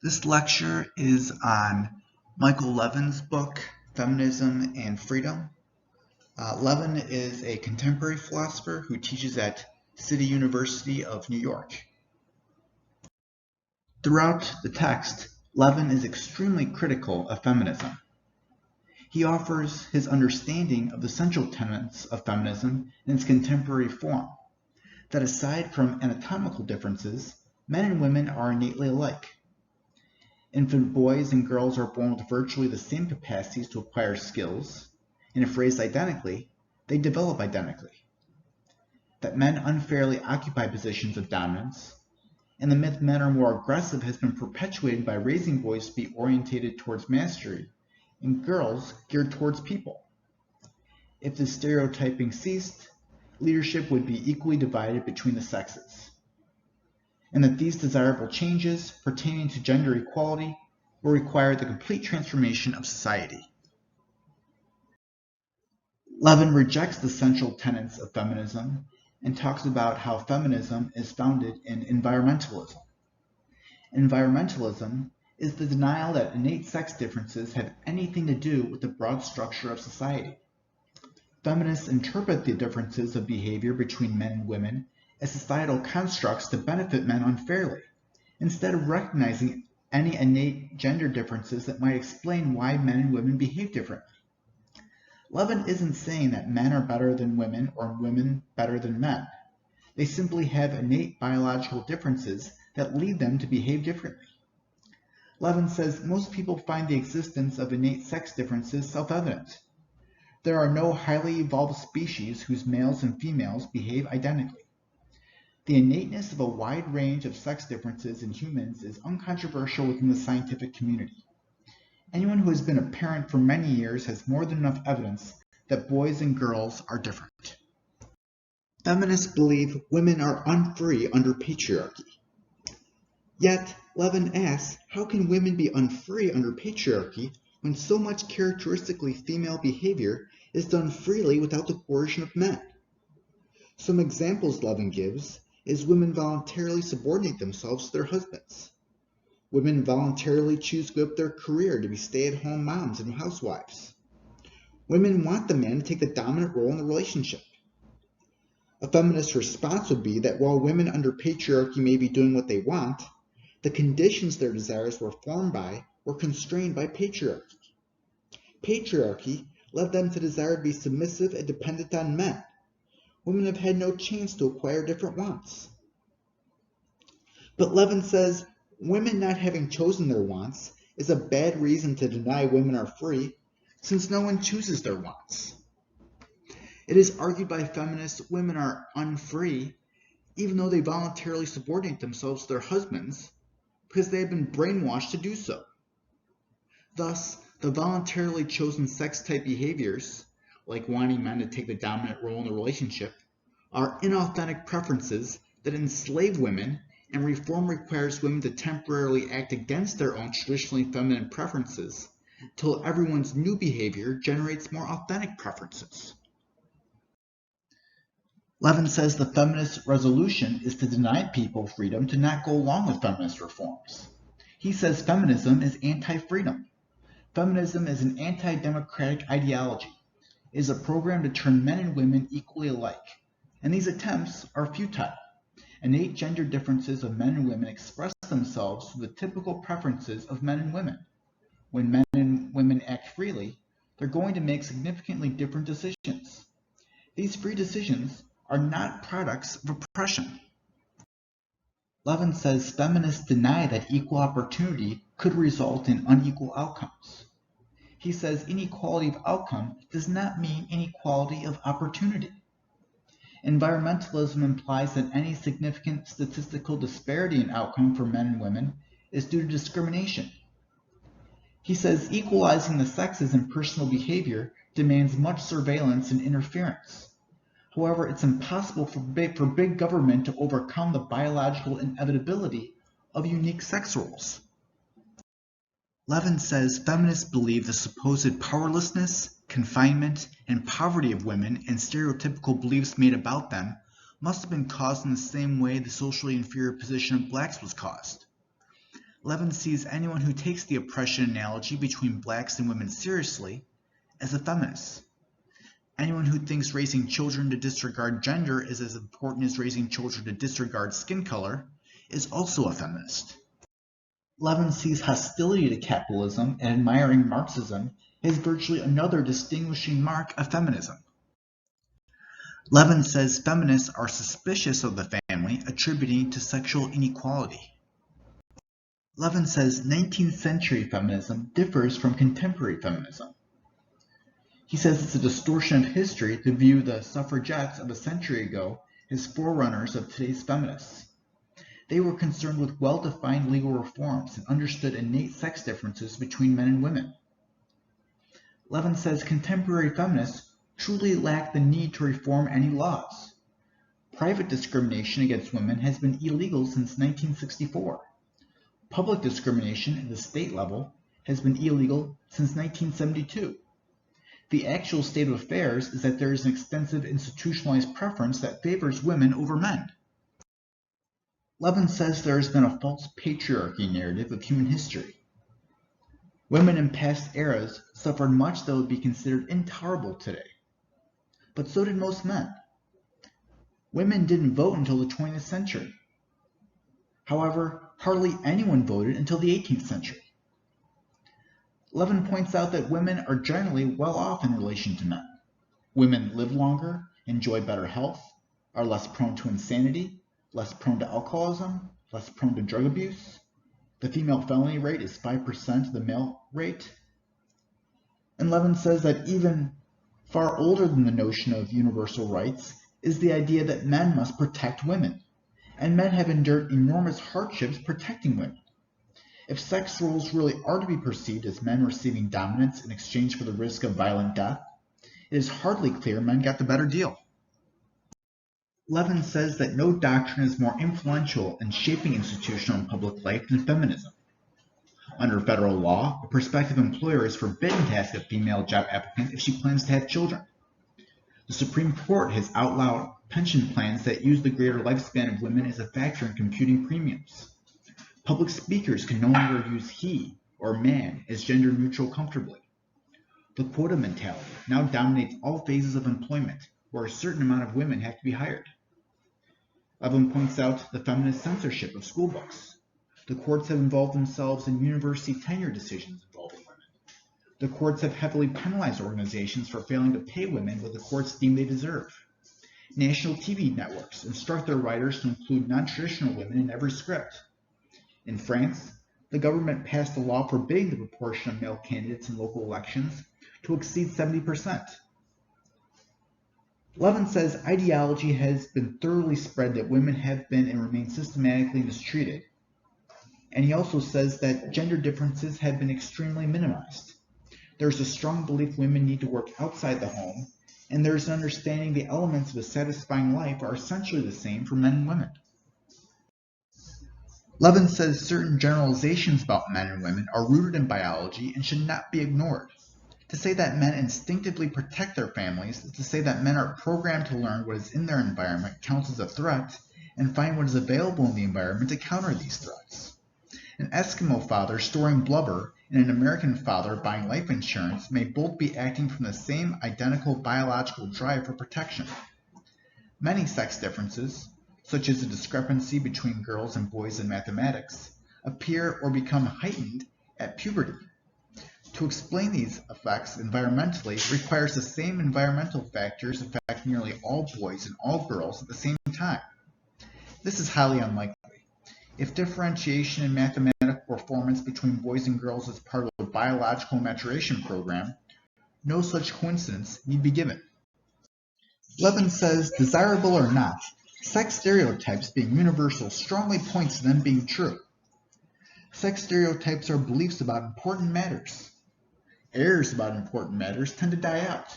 This lecture is on Michael Levin's book, Feminism and Freedom. Levin is a contemporary philosopher who teaches at City University of New York. Throughout the text, Levin is extremely critical of feminism. He offers his understanding of the central tenets of feminism in its contemporary form, that aside from anatomical differences, men and women are innately alike. Infant boys and girls are born with virtually the same capacities to acquire skills, and if raised identically, they develop identically. That men unfairly occupy positions of dominance, and the myth men are more aggressive has been perpetuated by raising boys to be orientated towards mastery, and girls geared towards people. If this stereotyping ceased, leadership would be equally divided between the sexes, and that these desirable changes pertaining to gender equality will require the complete transformation of society. Levin rejects the central tenets of feminism and talks about how feminism is founded in environmentalism. Environmentalism is the denial that innate sex differences have anything to do with the broad structure of society. Feminists interpret the differences of behavior between men and women as societal constructs to benefit men unfairly, instead of recognizing any innate gender differences that might explain why men and women behave differently. Levin isn't saying that men are better than women or women better than men. They simply have innate biological differences that lead them to behave differently. Levin says most people find the existence of innate sex differences self-evident. There are no highly evolved species whose males and females behave identically. The innateness of a wide range of sex differences in humans is uncontroversial within the scientific community. Anyone who has been a parent for many years has more than enough evidence that boys and girls are different. Feminists believe women are unfree under patriarchy. Yet, Levin asks, how can women be unfree under patriarchy when so much characteristically female behavior is done freely without the coercion of men? Some examples Levin gives is women voluntarily subordinate themselves to their husbands. Women voluntarily choose to give up their career to be stay-at-home moms and housewives. Women want the man to take the dominant role in the relationship. A feminist response would be that while women under patriarchy may be doing what they want, the conditions their desires were formed by were constrained by patriarchy. Patriarchy led them to desire to be submissive and dependent on men. Women have had no chance to acquire different wants. But Levin says women not having chosen their wants is a bad reason to deny women are free, since no one chooses their wants. It is argued by feminists women are unfree, even though they voluntarily subordinate themselves to their husbands, because they have been brainwashed to do so. Thus, the voluntarily chosen sex-type behaviors, like wanting men to take the dominant role in the relationship, are inauthentic preferences that enslave women, and reform requires women to temporarily act against their own traditionally feminine preferences until everyone's new behavior generates more authentic preferences. Levin says the feminist resolution is to deny people freedom to not go along with feminist reforms. He says feminism is anti-freedom. Feminism is an anti-democratic ideology. It is a program to turn men and women equally alike, and these attempts are futile. Innate gender differences of men and women express themselves through the typical preferences of men and women. When men and women act freely, they're going to make significantly different decisions. These free decisions are not products of oppression. Levin says feminists deny that equal opportunity could result in unequal outcomes. He says inequality of outcome does not mean inequality of opportunity. Environmentalism implies that any significant statistical disparity in outcome for men and women is due to discrimination. He says equalizing the sexes in personal behavior demands much surveillance and interference. However, it's impossible for big government to overcome the biological inevitability of unique sex roles. Levin says feminists believe the supposed powerlessness, confinement, and poverty of women and stereotypical beliefs made about them must have been caused in the same way the socially inferior position of blacks was caused. Levin sees anyone who takes the oppression analogy between blacks and women seriously as a feminist. Anyone who thinks raising children to disregard gender is as important as raising children to disregard skin color is also a feminist. Levin sees hostility to capitalism and admiring Marxism as virtually another distinguishing mark of feminism. Levin says feminists are suspicious of the family, attributing to sexual inequality. Levin says 19th century feminism differs from contemporary feminism. He says it's a distortion of history to view the suffragettes of a century ago as forerunners of today's feminists. They were concerned with well-defined legal reforms and understood innate sex differences between men and women. Levin says contemporary feminists truly lack the need to reform any laws. Private discrimination against women has been illegal since 1964. Public discrimination at the state level has been illegal since 1972. The actual state of affairs is that there is an extensive institutionalized preference that favors women over men. Levin says there has been a false patriarchy narrative of human history. Women in past eras suffered much that would be considered intolerable today. But so did most men. Women didn't vote until the 20th century. However, hardly anyone voted until the 18th century. Levin points out that women are generally well off in relation to men. Women live longer, enjoy better health, are less prone to insanity, less prone to alcoholism, less prone to drug abuse. The female felony rate is 5% of the male rate. And Levin says that even far older than the notion of universal rights is the idea that men must protect women, and men have endured enormous hardships protecting women. If sex roles really are to be perceived as men receiving dominance in exchange for the risk of violent death, it is hardly clear men got the better deal. Levin says that no doctrine is more influential in shaping institutional and public life than feminism. Under federal law, a prospective employer is forbidden to ask a female job applicant if she plans to have children. The Supreme Court has outlawed pension plans that use the greater lifespan of women as a factor in computing premiums. Public speakers can no longer use he or man as gender neutral comfortably. The quota mentality now dominates all phases of employment, where a certain amount of women have to be hired. Levin points out the feminist censorship of school books. The courts have involved themselves in university tenure decisions involving women. The courts have heavily penalized organizations for failing to pay women what the courts deem they deserve. National TV networks instruct their writers to include non-traditional women in every script. In France, the government passed a law forbidding the proportion of male candidates in local elections to exceed 70%. Levin says ideology has been thoroughly spread that women have been and remain systematically mistreated. And he also says that gender differences have been extremely minimized. There's a strong belief women need to work outside the home, and there's an understanding the elements of a satisfying life are essentially the same for men and women. Levin says certain generalizations about men and women are rooted in biology and should not be ignored. To say that men instinctively protect their families is to say that men are programmed to learn what is in their environment counts as a threat and find what is available in the environment to counter these threats. An Eskimo father storing blubber and an American father buying life insurance may both be acting from the same identical biological drive for protection. Many sex differences, such as the discrepancy between girls and boys in mathematics, appear or become heightened at puberty. To explain these effects environmentally requires the same environmental factors affect nearly all boys and all girls at the same time. This is highly unlikely. If differentiation in mathematical performance between boys and girls is part of a biological maturation program, no such coincidence need be given. Levin says, desirable or not, sex stereotypes being universal strongly points to them being true. Sex stereotypes are beliefs about important matters. Errors about important matters tend to die out.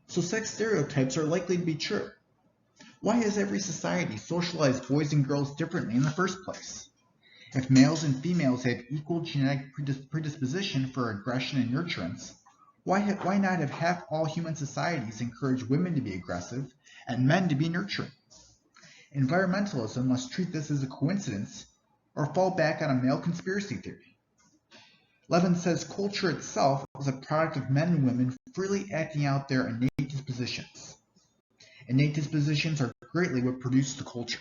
So sex stereotypes are likely to be true. Why has every society socialized boys and girls differently in the first place? If males and females have equal genetic predisposition for aggression and nurturance, why not have half all human societies encourage women to be aggressive and men to be nurturing? Environmentalism must treat this as a coincidence or fall back on a male conspiracy theory. Levin says culture itself is a product of men and women freely acting out their innate dispositions. Innate dispositions are greatly what produce the culture.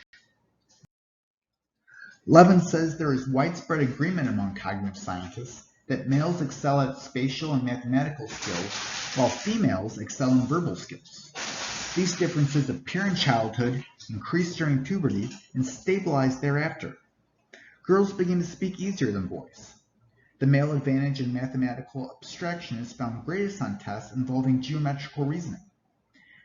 Levin says there is widespread agreement among cognitive scientists that males excel at spatial and mathematical skills, while females excel in verbal skills. These differences appear in childhood, increase during puberty, and stabilize thereafter. Girls begin to speak easier than boys. The male advantage in mathematical abstraction is found greatest on tests involving geometrical reasoning.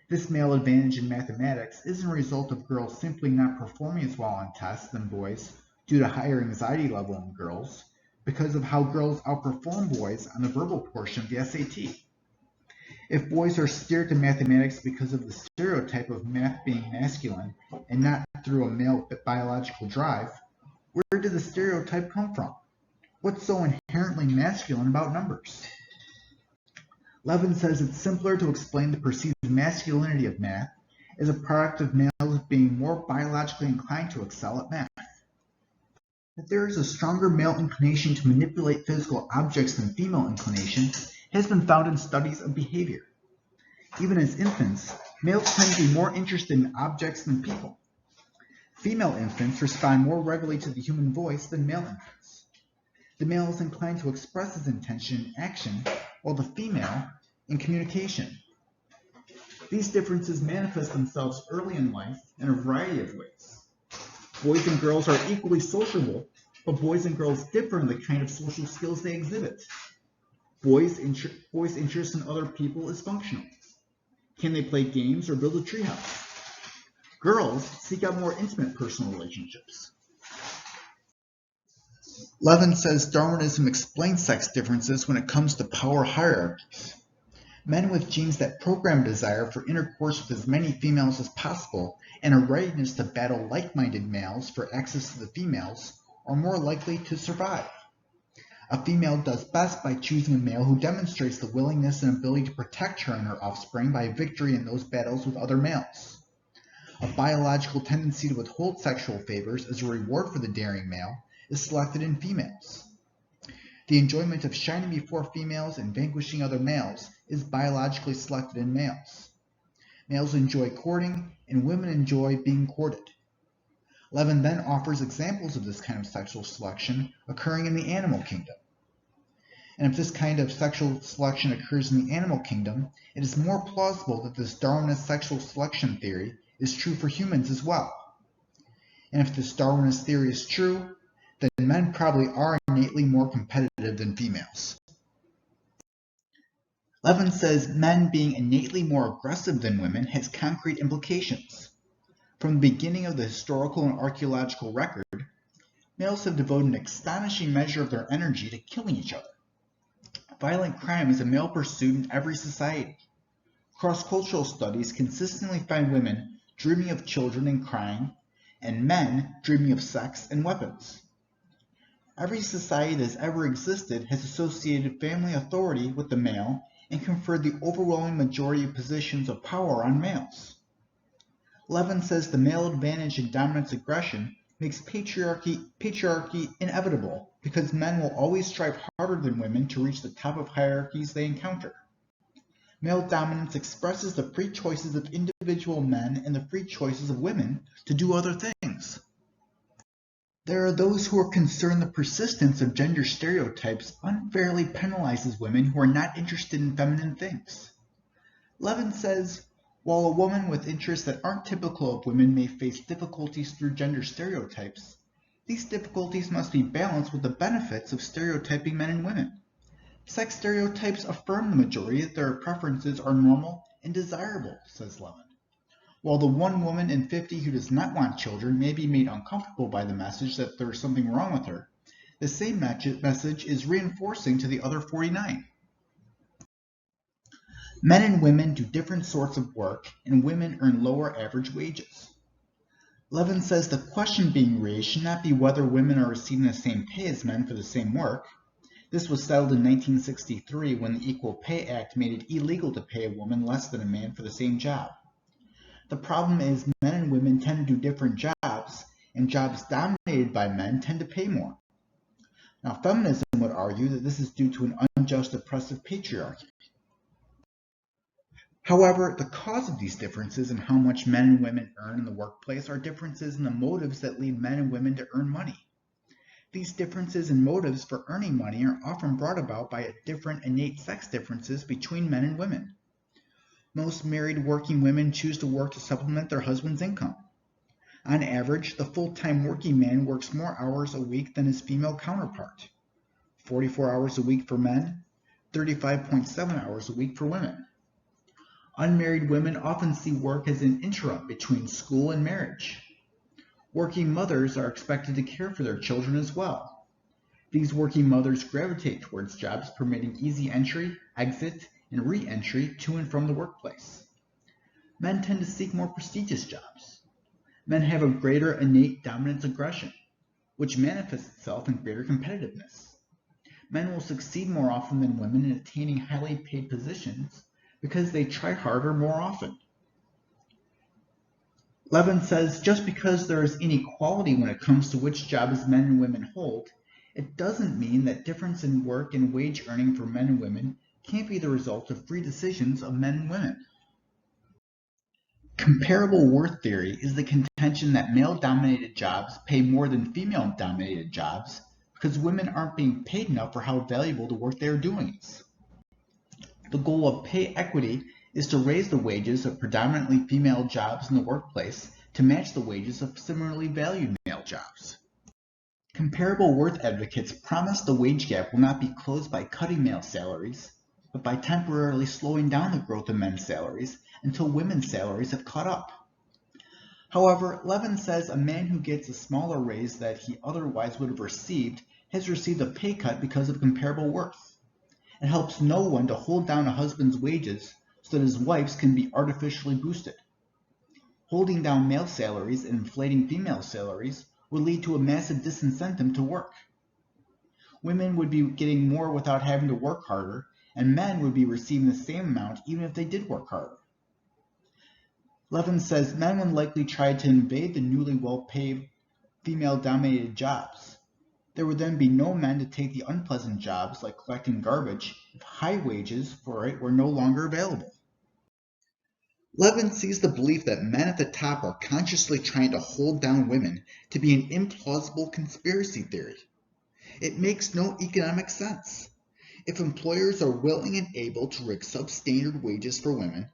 This male advantage in mathematics isn't a result of girls simply not performing as well on tests than boys due to higher anxiety level in girls, because of how girls outperform boys on the verbal portion of the SAT. If boys are steered to mathematics because of the stereotype of math being masculine and not through a male biological drive, where did the stereotype come from? What's so inherently masculine about numbers? Levin says it's simpler to explain the perceived masculinity of math as a product of males being more biologically inclined to excel at math. That there is a stronger male inclination to manipulate physical objects than female inclination has been found in studies of behavior. Even as infants, males tend to be more interested in objects than people. Female infants respond more readily to the human voice than male infants. The male is inclined to express his intention in action, while the female in communication. These differences manifest themselves early in life in a variety of ways. Boys and girls are equally sociable, but boys and girls differ in the kind of social skills they exhibit. Boys' interest in other people is functional. Can they play games or build a treehouse? Girls seek out more intimate personal relationships. Levin says Darwinism explains sex differences when it comes to power hierarchies. Men with genes that program desire for intercourse with as many females as possible and a readiness to battle like-minded males for access to the females are more likely to survive. A female does best by choosing a male who demonstrates the willingness and ability to protect her and her offspring by victory in those battles with other males. A biological tendency to withhold sexual favors as a reward for the daring male is selected in females. The enjoyment of shining before females and vanquishing other males is biologically selected in males. Males enjoy courting, and women enjoy being courted. Levin then offers examples of this kind of sexual selection occurring in the animal kingdom. And if this kind of sexual selection occurs in the animal kingdom, it is more plausible that this Darwinist sexual selection theory is true for humans as well. And if this Darwinist theory is true, then men probably are innately more competitive than females. Levin says men being innately more aggressive than women has concrete implications. From the beginning of the historical and archaeological record, males have devoted an astonishing measure of their energy to killing each other. Violent crime is a male pursuit in every society. Cross-cultural studies consistently find women dreaming of children and crying, and men dreaming of sex and weapons. Every society that has ever existed has associated family authority with the male and conferred the overwhelming majority of positions of power on males. Levin says the male advantage in dominance aggression makes patriarchy inevitable because men will always strive harder than women to reach the top of hierarchies they encounter. Male dominance expresses the free choices of individual men and the free choices of women to do other things. There are those who are concerned the persistence of gender stereotypes unfairly penalizes women who are not interested in feminine things. Levin says, while a woman with interests that aren't typical of women may face difficulties through gender stereotypes, these difficulties must be balanced with the benefits of stereotyping men and women. Sex stereotypes affirm the majority that their preferences are normal and desirable, says Levin. While the one woman in 50 who does not want children may be made uncomfortable by the message that there is something wrong with her, the same message is reinforcing to the other 49. Men and women do different sorts of work, and women earn lower average wages. Levin says the question being raised should not be whether women are receiving the same pay as men for the same work. This was settled in 1963 when the Equal Pay Act made it illegal to pay a woman less than a man for the same job. The problem is men and women tend to do different jobs, and jobs dominated by men tend to pay more. Now, feminism would argue that this is due to an unjust, oppressive patriarchy. However, the cause of these differences in how much men and women earn in the workplace are differences in the motives that lead men and women to earn money. These differences in motives for earning money are often brought about by different innate sex differences between men and women. Most married working women choose to work to supplement their husband's income. On average, the full-time working man works more hours a week than his female counterpart. 44 hours a week for men, 35.7 hours a week for women. Unmarried women often see work as an interim between school and marriage. Working mothers are expected to care for their children as well. These working mothers gravitate towards jobs permitting easy entry, exit, and re-entry to and from the workplace. Men tend to seek more prestigious jobs. Men have a greater innate dominance aggression, which manifests itself in greater competitiveness. Men will succeed more often than women in attaining highly paid positions because they try harder more often. Levin says just because there is inequality when it comes to which jobs men and women hold, it doesn't mean that difference in work and wage earning for men and women can't be the result of free decisions of men and women. Comparable worth theory is the contention that male-dominated jobs pay more than female-dominated jobs because women aren't being paid enough for how valuable the work they are doing is. The goal of pay equity is to raise the wages of predominantly female jobs in the workplace to match the wages of similarly valued male jobs. Comparable worth advocates promise the wage gap will not be closed by cutting male salaries, but by temporarily slowing down the growth of men's salaries until women's salaries have caught up. However, Levin says a man who gets a smaller raise that he otherwise would have received has received a pay cut because of comparable worth. It helps no one to hold down a husband's wages so that his wife's can be artificially boosted. Holding down male salaries and inflating female salaries would lead to a massive disincentive to work. Women would be getting more without having to work harder, and men would be receiving the same amount even if they did work harder. Levin says men would likely try to invade the newly well-paid female-dominated jobs. There would then be no men to take the unpleasant jobs like collecting garbage if high wages for it were no longer available. Levin sees the belief that men at the top are consciously trying to hold down women to be an implausible conspiracy theory. It makes no economic sense. If employers are willing and able to rig substandard wages for women,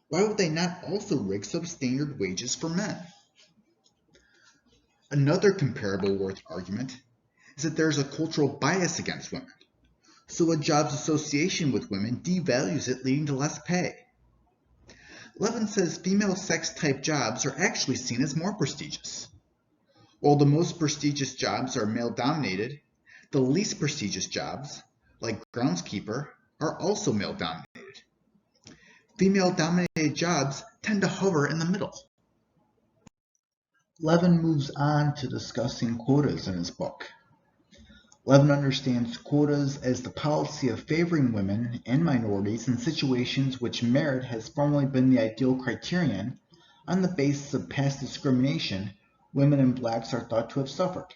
why would they not also rig substandard wages for men? Another comparable worth argument is that there is a cultural bias against women, so a job's association with women devalues it, leading to less pay. Levin says female sex-type jobs are actually seen as more prestigious. While the most prestigious jobs are male-dominated, the least prestigious jobs, like groundskeeper, are also male-dominated. Female-dominated jobs tend to hover in the middle. Levin moves on to discussing quotas in his book. Levin understands quotas as the policy of favoring women and minorities in situations which merit has formerly been the ideal criterion. On the basis of past discrimination, women and blacks are thought to have suffered.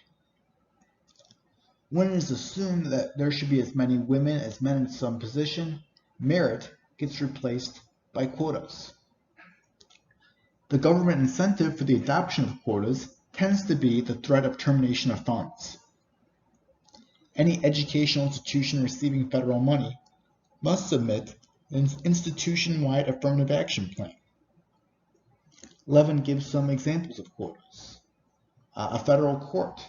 When it is assumed that there should be as many women as men in some position, merit gets replaced by quotas. The government incentive for the adoption of quotas tends to be the threat of termination of funds. Any educational institution receiving federal money must submit an institution-wide affirmative action plan. Levin gives some examples of quotas. A federal court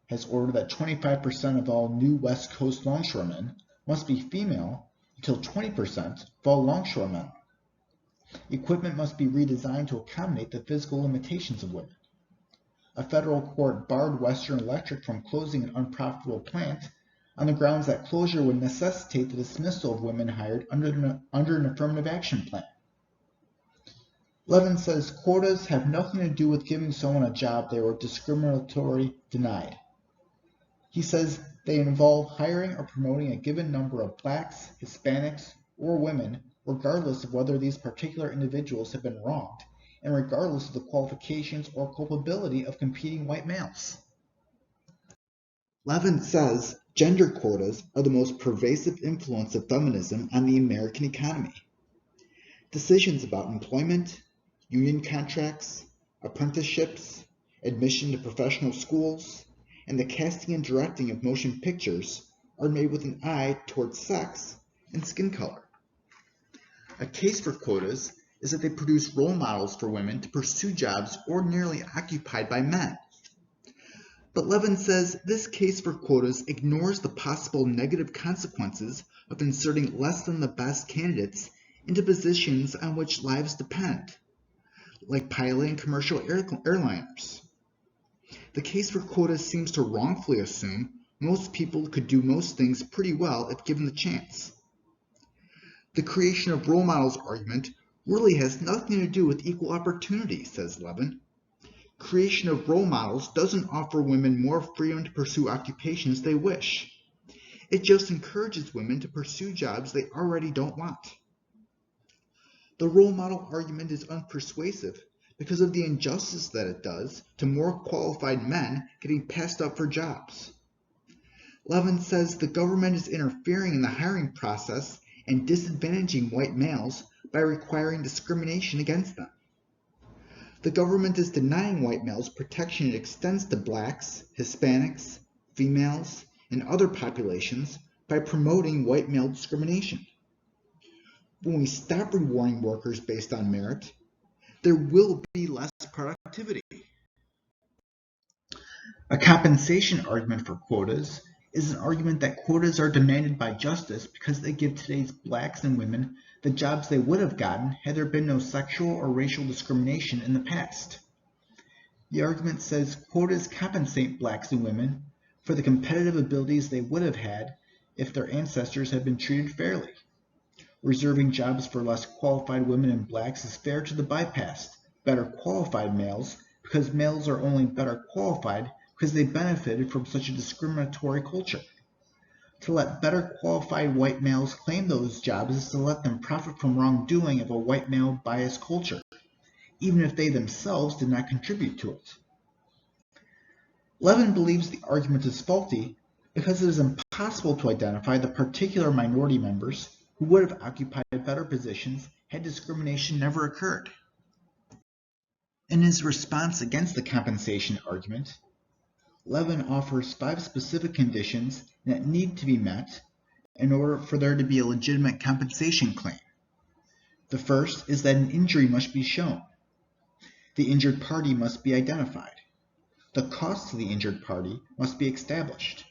has ordered that 25% of all new West Coast longshoremen must be female until 20% of all longshoremen. Equipment must be redesigned to accommodate the physical limitations of women. A federal court barred Western Electric from closing an unprofitable plant on the grounds that closure would necessitate the dismissal of women hired under an affirmative action plan. Levin says quotas have nothing to do with giving someone a job they were discriminatorily denied. He says they involve hiring or promoting a given number of blacks, Hispanics, or women, regardless of whether these particular individuals have been wronged, and regardless of the qualifications or culpability of competing white males. Levin says gender quotas are the most pervasive influence of feminism on the American economy. Decisions about employment, union contracts, apprenticeships, admission to professional schools, and the casting and directing of motion pictures are made with an eye towards sex and skin color. A case for quotas is that they produce role models for women to pursue jobs ordinarily occupied by men. But Levin says this case for quotas ignores the possible negative consequences of inserting less than the best candidates into positions on which lives depend, like piloting commercial airliners. The case for quotas seems to wrongfully assume most people could do most things pretty well if given the chance. The creation of role models argument really has nothing to do with equal opportunity, says Levin. Creation of role models doesn't offer women more freedom to pursue occupations they wish. It just encourages women to pursue jobs they already don't want. The role model argument is unpersuasive because of the injustice that it does to more qualified men getting passed up for jobs. Levin says the government is interfering in the hiring process and disadvantaging white males by requiring discrimination against them. The government is denying white males protection it extends to blacks, Hispanics, females, and other populations by promoting white male discrimination. When we stop rewarding workers based on merit, there will be less productivity. A compensation argument for quotas is an argument that quotas are demanded by justice because they give today's blacks and women the jobs they would have gotten had there been no sexual or racial discrimination in the past. The argument says quotas compensate blacks and women for the competitive abilities they would have had if their ancestors had been treated fairly. Reserving jobs for less qualified women and blacks is fair to the bypassed, better qualified males because males are only better qualified because they benefited from such a discriminatory culture. To let better qualified white males claim those jobs is to let them profit from wrongdoing of a white male biased culture, even if they themselves did not contribute to it. Levin believes the argument is faulty because it is impossible to identify the particular minority members who would have occupied better positions had discrimination never occurred. In his response against the compensation argument, Levin offers 5 specific conditions that need to be met in order for there to be a legitimate compensation claim. The first is that an injury must be shown. The injured party must be identified. The cost to the injured party must be established.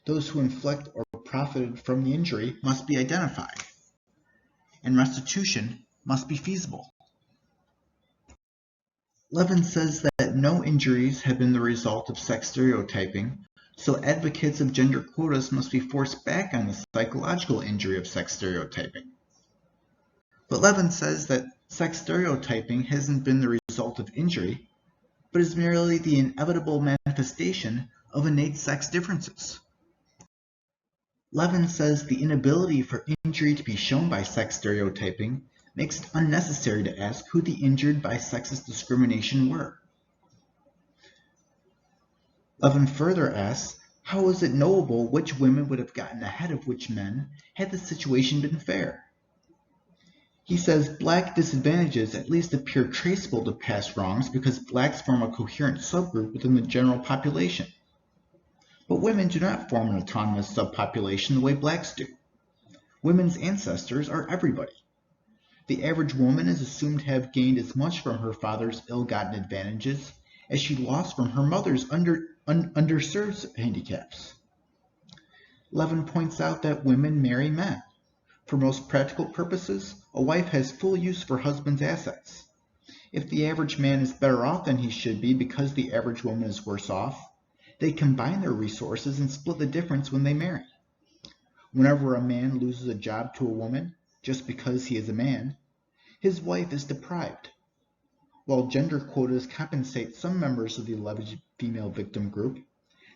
Those who inflict or profited from the injury must be identified. And restitution must be feasible. Levin says that no injuries have been the result of sex stereotyping, so advocates of gender quotas must be forced back on the psychological injury of sex stereotyping. But Levin says that sex stereotyping hasn't been the result of injury, but is merely the inevitable manifestation of innate sex differences. Levin says the inability for injury to be shown by sex stereotyping makes it unnecessary to ask who the injured by sexist discrimination were. Levin further asks, how is it knowable which women would have gotten ahead of which men had the situation been fair? He says black disadvantages at least appear traceable to past wrongs because blacks form a coherent subgroup within the general population. But women do not form an autonomous subpopulation the way blacks do. Women's ancestors are everybody. The average woman is assumed to have gained as much from her father's ill-gotten advantages as she lost from her mother's underserved handicaps. Levin points out that women marry men. For most practical purposes, a wife has full use for her husband's assets. If the average man is better off than he should be because the average woman is worse off, they combine their resources and split the difference when they marry. Whenever a man loses a job to a woman, just because he is a man, his wife is deprived. While gender quotas compensate some members of the alleged female victim group,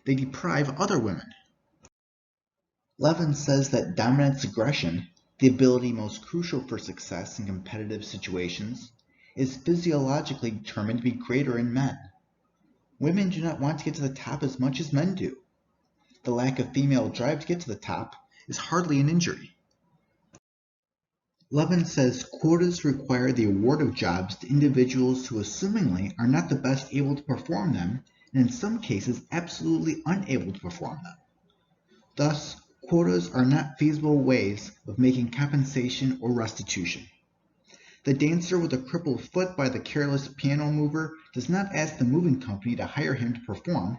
they deprive other women. Levin says that dominance aggression, the ability most crucial for success in competitive situations, is physiologically determined to be greater in men. Women do not want to get to the top as much as men do. The lack of female drive to get to the top is hardly an injury. Levin says quotas require the award of jobs to individuals who assumingly are not the best able to perform them, and in some cases absolutely unable to perform them. Thus, quotas are not feasible ways of making compensation or restitution. The dancer with a crippled foot by the careless piano mover does not ask the moving company to hire him to perform.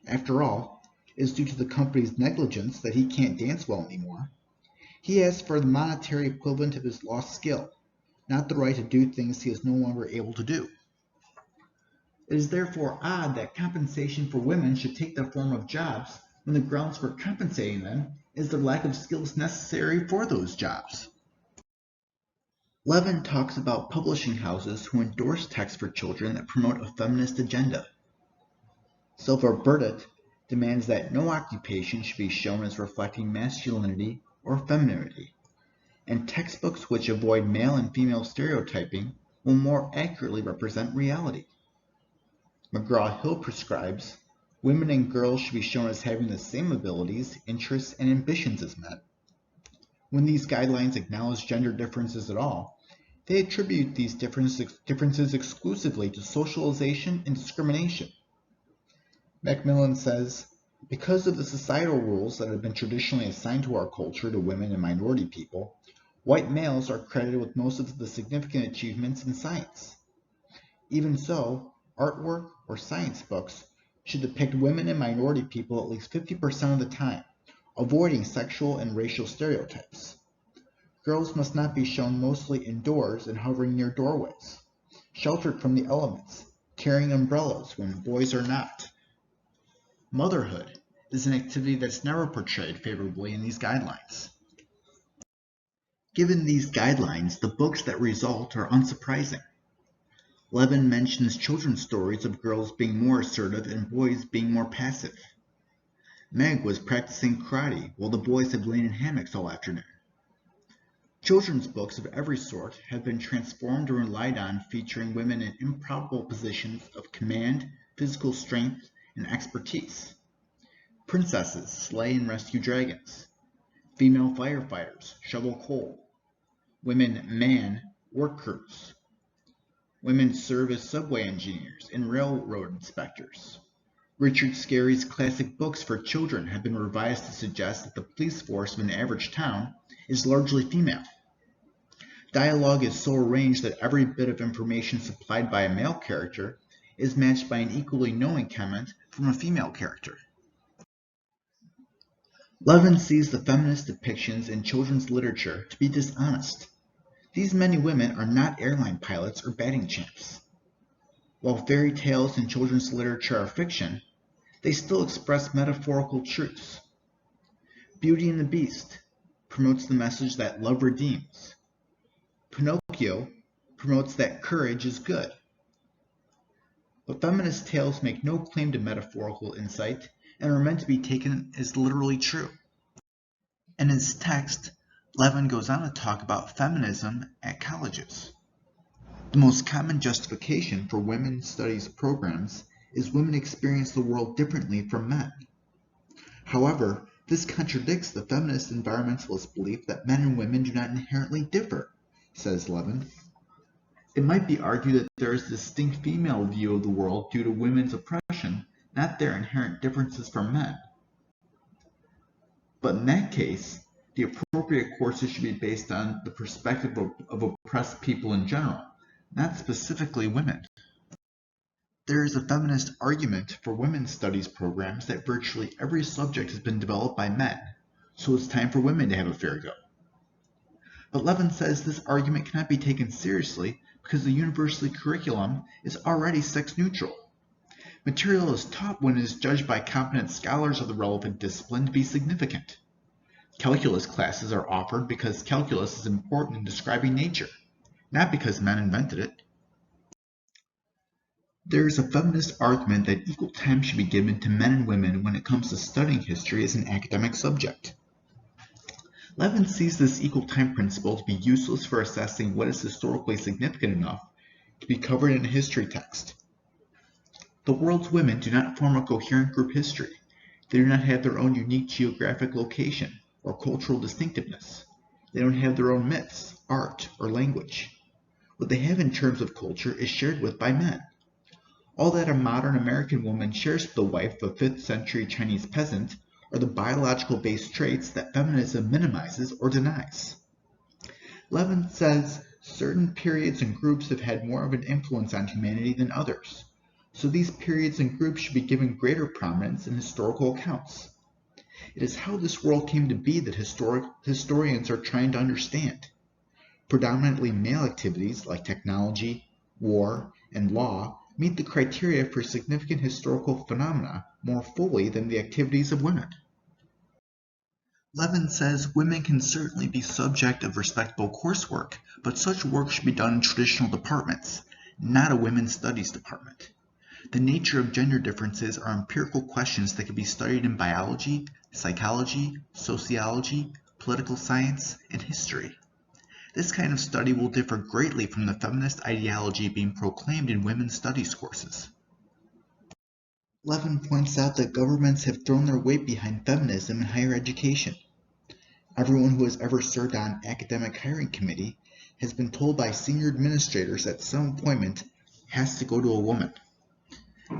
After all, it is due to the company's negligence that he can't dance well anymore. He asks for the monetary equivalent of his lost skill, not the right to do things he is no longer able to do. It is therefore odd that compensation for women should take the form of jobs when the grounds for compensating them is the lack of skills necessary for those jobs. Levin talks about publishing houses who endorse texts for children that promote a feminist agenda. Silva Burdett demands that no occupation should be shown as reflecting masculinity or femininity, and textbooks which avoid male and female stereotyping will more accurately represent reality. McGraw-Hill prescribes women and girls should be shown as having the same abilities, interests, and ambitions as men. When these guidelines acknowledge gender differences at all, they attribute these differences exclusively to socialization and discrimination. Macmillan says, because of the societal rules that have been traditionally assigned to our culture to women and minority people, white males are credited with most of the significant achievements in science. Even so, artwork or science books should depict women and minority people at least 50% of the time, avoiding sexual and racial stereotypes. Girls must not be shown mostly indoors and hovering near doorways, sheltered from the elements, carrying umbrellas when boys are not. Motherhood is an activity that's never portrayed favorably in these guidelines. Given these guidelines, the books that result are unsurprising. Levin mentions children's stories of girls being more assertive and boys being more passive. Meg was practicing karate while the boys had lain in hammocks all afternoon. Children's books of every sort have been transformed or relied on featuring women in improbable positions of command, physical strength, and expertise. Princesses slay and rescue dragons. Female firefighters shovel coal. Women man work crews. Women serve as subway engineers and railroad inspectors. Richard Scarry's classic books for children have been revised to suggest that the police force of an average town is largely female. Dialogue is so arranged that every bit of information supplied by a male character is matched by an equally knowing comment from a female character. Levin sees the feminist depictions in children's literature to be dishonest. These men and women are not airline pilots or batting champs. While fairy tales and children's literature are fiction, they still express metaphorical truths. Beauty and the Beast promotes the message that love redeems. Pinocchio promotes that courage is good. But feminist tales make no claim to metaphorical insight and are meant to be taken as literally true. In his text, Levin goes on to talk about feminism at colleges. The most common justification for women's studies programs is women experience the world differently from men. However, this contradicts the feminist environmentalist belief that men and women do not inherently differ, says Levin. It might be argued that there is a distinct female view of the world due to women's oppression, not their inherent differences from men. But in that case, the appropriate courses should be based on the perspective of oppressed people in general, not specifically women. There is a feminist argument for women's studies programs that virtually every subject has been developed by men, so it's time for women to have a fair go. But Levin says this argument cannot be taken seriously because the university curriculum is already sex neutral. Material is taught when it is judged by competent scholars of the relevant discipline to be significant. Calculus classes are offered because calculus is important in describing nature, not because men invented it. There is a feminist argument that equal time should be given to men and women when it comes to studying history as an academic subject. Levin sees this equal time principle to be useless for assessing what is historically significant enough to be covered in a history text. The world's women do not form a coherent group history. They do not have their own unique geographic location or cultural distinctiveness. They don't have their own myths, art, or language. What they have in terms of culture is shared with by men. All that a modern American woman shares with the wife of a 5th century Chinese peasant are the biological-based traits that feminism minimizes or denies. Levin says certain periods and groups have had more of an influence on humanity than others, so these periods and groups should be given greater prominence in historical accounts. It is how this world came to be that historians are trying to understand. Predominantly male activities like technology, war, and law meet the criteria for significant historical phenomena more fully than the activities of women. Levin says women can certainly be subject of respectable coursework, but such work should be done in traditional departments, not a women's studies department. The nature of gender differences are empirical questions that can be studied in biology, psychology, sociology, political science, and history. This kind of study will differ greatly from the feminist ideology being proclaimed in women's studies courses. Levin points out that governments have thrown their weight behind feminism in higher education. Everyone who has ever served on an academic hiring committee has been told by senior administrators that some appointment has to go to a woman.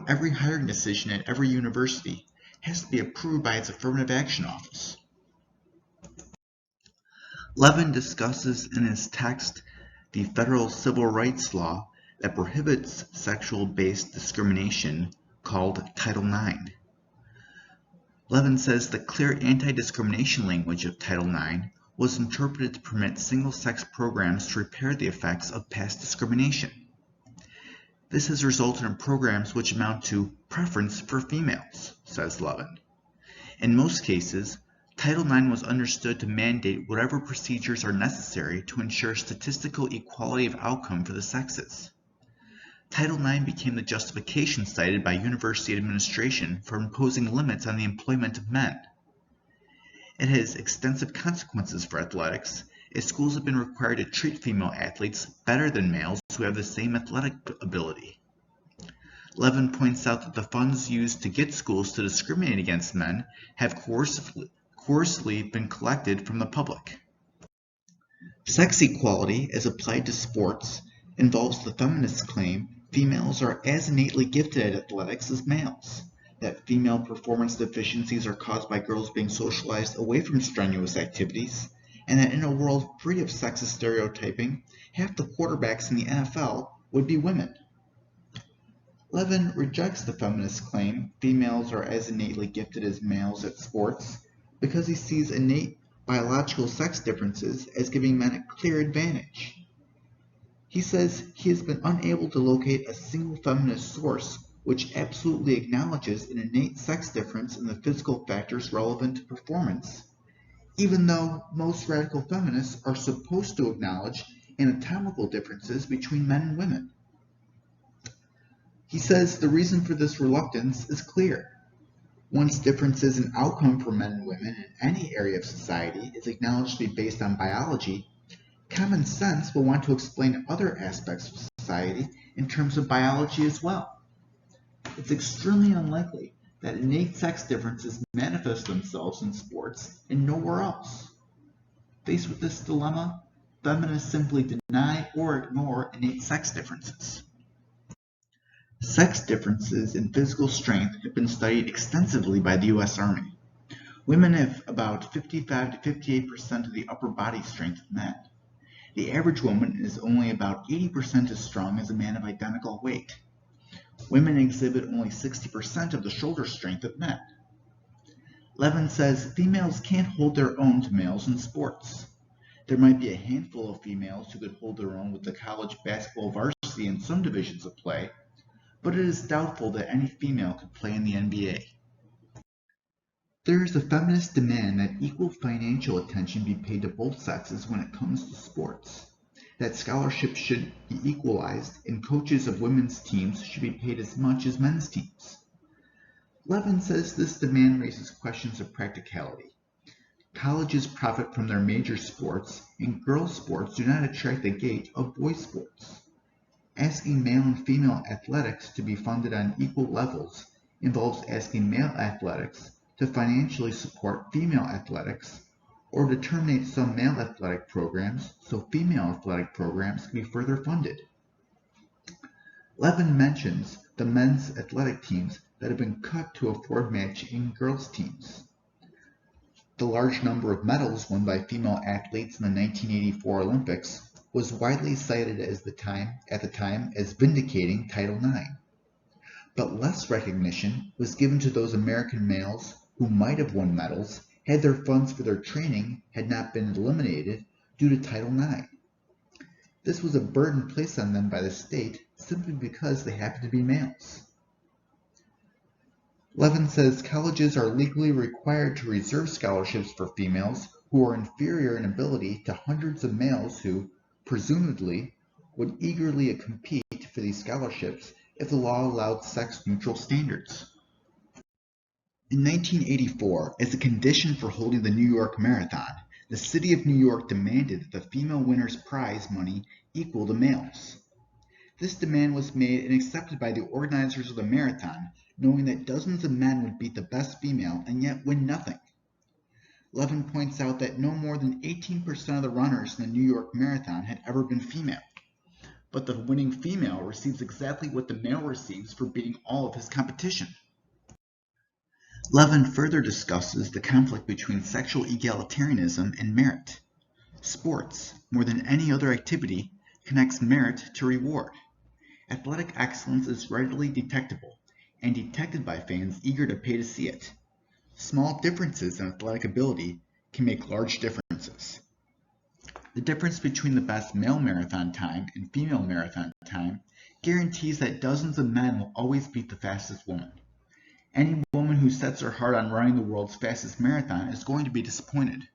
Every hiring decision at every university has to be approved by its affirmative action office. Levin discusses in his text the federal civil rights law that prohibits sexual-based discrimination called Title IX. Levin says the clear anti-discrimination language of Title IX was interpreted to permit single-sex programs to repair the effects of past discrimination. This has resulted in programs which amount to preference for females, says Levin. In most cases, Title IX was understood to mandate whatever procedures are necessary to ensure statistical equality of outcome for the sexes. Title IX became the justification cited by university administration for imposing limits on the employment of men. It has extensive consequences for athletics, as schools have been required to treat female athletes better than males who have the same athletic ability. Levin points out that the funds used to get schools to discriminate against men have coercively been collected from the public. Sex equality, as applied to sports, involves the feminist claim females are as innately gifted at athletics as males, that female performance deficiencies are caused by girls being socialized away from strenuous activities, and that in a world free of sexist stereotyping, half the quarterbacks in the NFL would be women. Levin rejects the feminist claim females are as innately gifted as males at sports because he sees innate biological sex differences as giving men a clear advantage. He says he has been unable to locate a single feminist source which absolutely acknowledges an innate sex difference in the physical factors relevant to performance, even though most radical feminists are supposed to acknowledge anatomical differences between men and women. He says the reason for this reluctance is clear. Once differences in outcome for men and women in any area of society is acknowledged to be based on biology, common sense will want to explain other aspects of society in terms of biology as well. It's extremely unlikely that innate sex differences manifest themselves in sports and nowhere else. Faced with this dilemma, feminists simply deny or ignore innate sex differences. Sex differences in physical strength have been studied extensively by the U.S. Army. Women have about 55 to 58% of the upper body strength of men. The average woman is only about 80% as strong as a man of identical weight. Women exhibit only 60% of the shoulder strength of men. Levin says females can't hold their own to males in sports. There might be a handful of females who could hold their own with the college basketball varsity in some divisions of play, but it is doubtful that any female could play in the NBA. There is a feminist demand that equal financial attention be paid to both sexes when it comes to sports, that scholarships should be equalized and coaches of women's teams should be paid as much as men's teams. Levin says this demand raises questions of practicality. Colleges profit from their major sports, and girls' sports do not attract the gait of boys' sports. asking male and female athletics to be funded on equal levels involves asking male athletics to financially support female athletics, or to terminate some male athletic programs so female athletic programs can be further funded. Levin mentions the men's athletic teams that have been cut to afford matching girls' teams. The large number of medals won by female athletes in the 1984 Olympics was widely cited at the time as vindicating Title IX. But less recognition was given to those American males who might have won medals had their funds for their training had not been eliminated due to Title IX. This was a burden placed on them by the state simply because they happened to be males. Levin says colleges are legally required to reserve scholarships for females who are inferior in ability to hundreds of males who, presumably, would eagerly compete for these scholarships if the law allowed sex-neutral standards. In 1984, as a condition for holding the New York Marathon, the city of New York demanded that the female winner's prize money equal the males. This demand was made and accepted by the organizers of the marathon, knowing that dozens of men would beat the best female and yet win nothing. Levin points out that no more than 18% of the runners in the New York Marathon had ever been female, but the winning female receives exactly what the male receives for beating all of his competition. Levin further discusses the conflict between sexual egalitarianism and merit. Sports, more than any other activity, connects merit to reward. Athletic excellence is readily detectable, and detected by fans eager to pay to see it. Small differences in athletic ability can make large differences. The difference between the best male marathon time and female marathon time guarantees that dozens of men will always beat the fastest woman. Any woman who sets her heart on running the world's fastest marathon is going to be disappointed.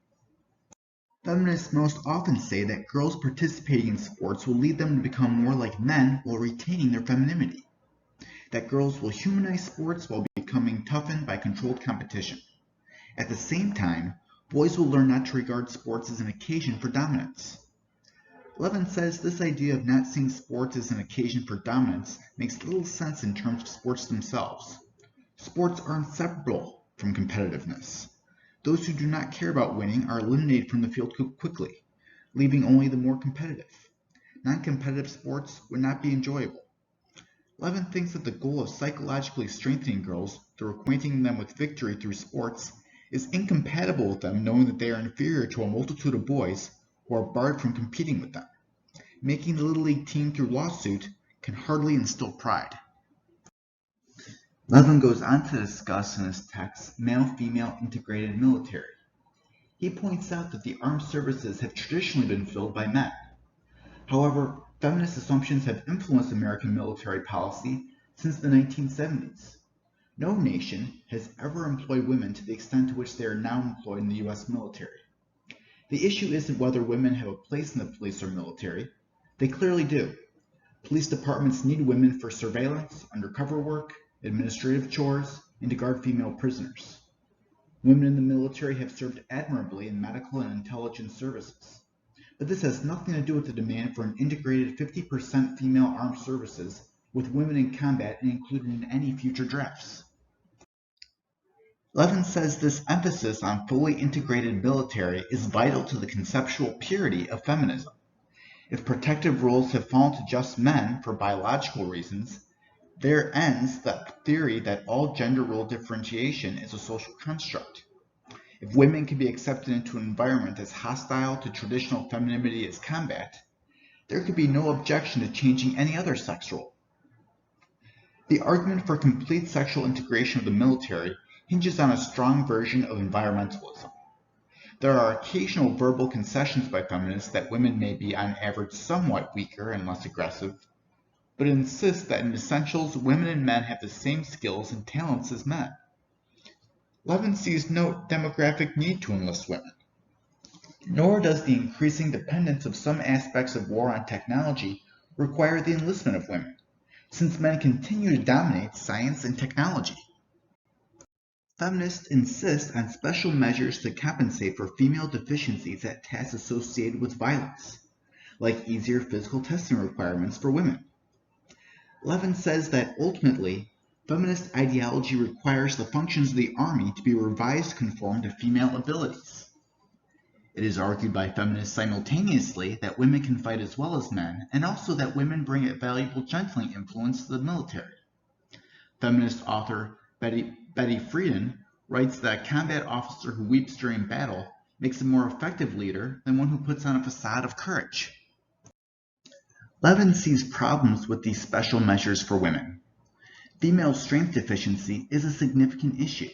Feminists most often say that girls participating in sports will lead them to become more like men while retaining their femininity. That girls will humanize sports while becoming toughened by controlled competition. At the same time, boys will learn not to regard sports as an occasion for dominance. Levin says this idea of not seeing sports as an occasion for dominance makes little sense in terms of sports themselves. Sports are inseparable from competitiveness. Those who do not care about winning are eliminated from the field quickly, leaving only the more competitive. Non-competitive sports would not be enjoyable. Levin thinks that the goal of psychologically strengthening girls through acquainting them with victory through sports is incompatible with them knowing that they are inferior to a multitude of boys who are barred from competing with them. Making the Little League team through lawsuit can hardly instill pride. Levin goes on to discuss in his text male-female integrated military. He points out that the armed services have traditionally been filled by men. However, feminist assumptions have influenced American military policy since the 1970s. No nation has ever employed women to the extent to which they are now employed in the U.S. military. The issue isn't whether women have a place in the police or military. They clearly do. Police departments need women for surveillance, undercover work, administrative chores, and to guard female prisoners. Women in the military have served admirably in medical and intelligence services. But this has nothing to do with the demand for an integrated 50% female armed services with women in combat and included in any future drafts. Levin says this emphasis on fully integrated military is vital to the conceptual purity of feminism. If protective roles have fallen to just men for biological reasons, there ends the theory that all gender role differentiation is a social construct. If women can be accepted into an environment as hostile to traditional femininity as combat, there could be no objection to changing any other sex role. The argument for complete sexual integration of the military hinges on a strong version of environmentalism. There are occasional verbal concessions by feminists that women may be on average somewhat weaker and less aggressive, but it insists that in essentials women and men have the same skills and talents as men. Levin sees no demographic need to enlist women, nor does the increasing dependence of some aspects of war on technology require the enlistment of women, since men continue to dominate science and technology. Feminists insist on special measures to compensate for female deficiencies at tasks associated with violence, like easier physical testing requirements for women. Levin says that ultimately, feminist ideology requires the functions of the army to be revised to conform to female abilities. It is argued by feminists simultaneously that women can fight as well as men, and also that women bring a valuable gentling influence to the military. Feminist author Betty Friedan writes that a combat officer who weeps during battle makes a more effective leader than one who puts on a facade of courage. Levin sees problems with these special measures for women. Female strength deficiency is a significant issue.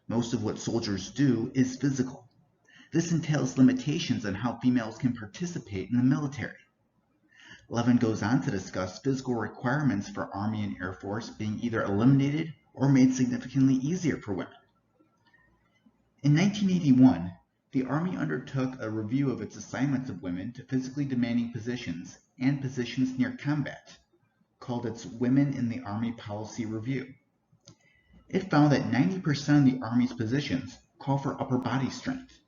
Most of what soldiers do is physical. This entails limitations on how females can participate in the military. Levin goes on to discuss physical requirements for Army and Air Force being either eliminated or made significantly easier for women. In 1981, the Army undertook a review of its assignments of women to physically demanding positions and positions near combat, called its Women in the Army Policy Review. It found that 90% of the Army's positions call for upper body strength.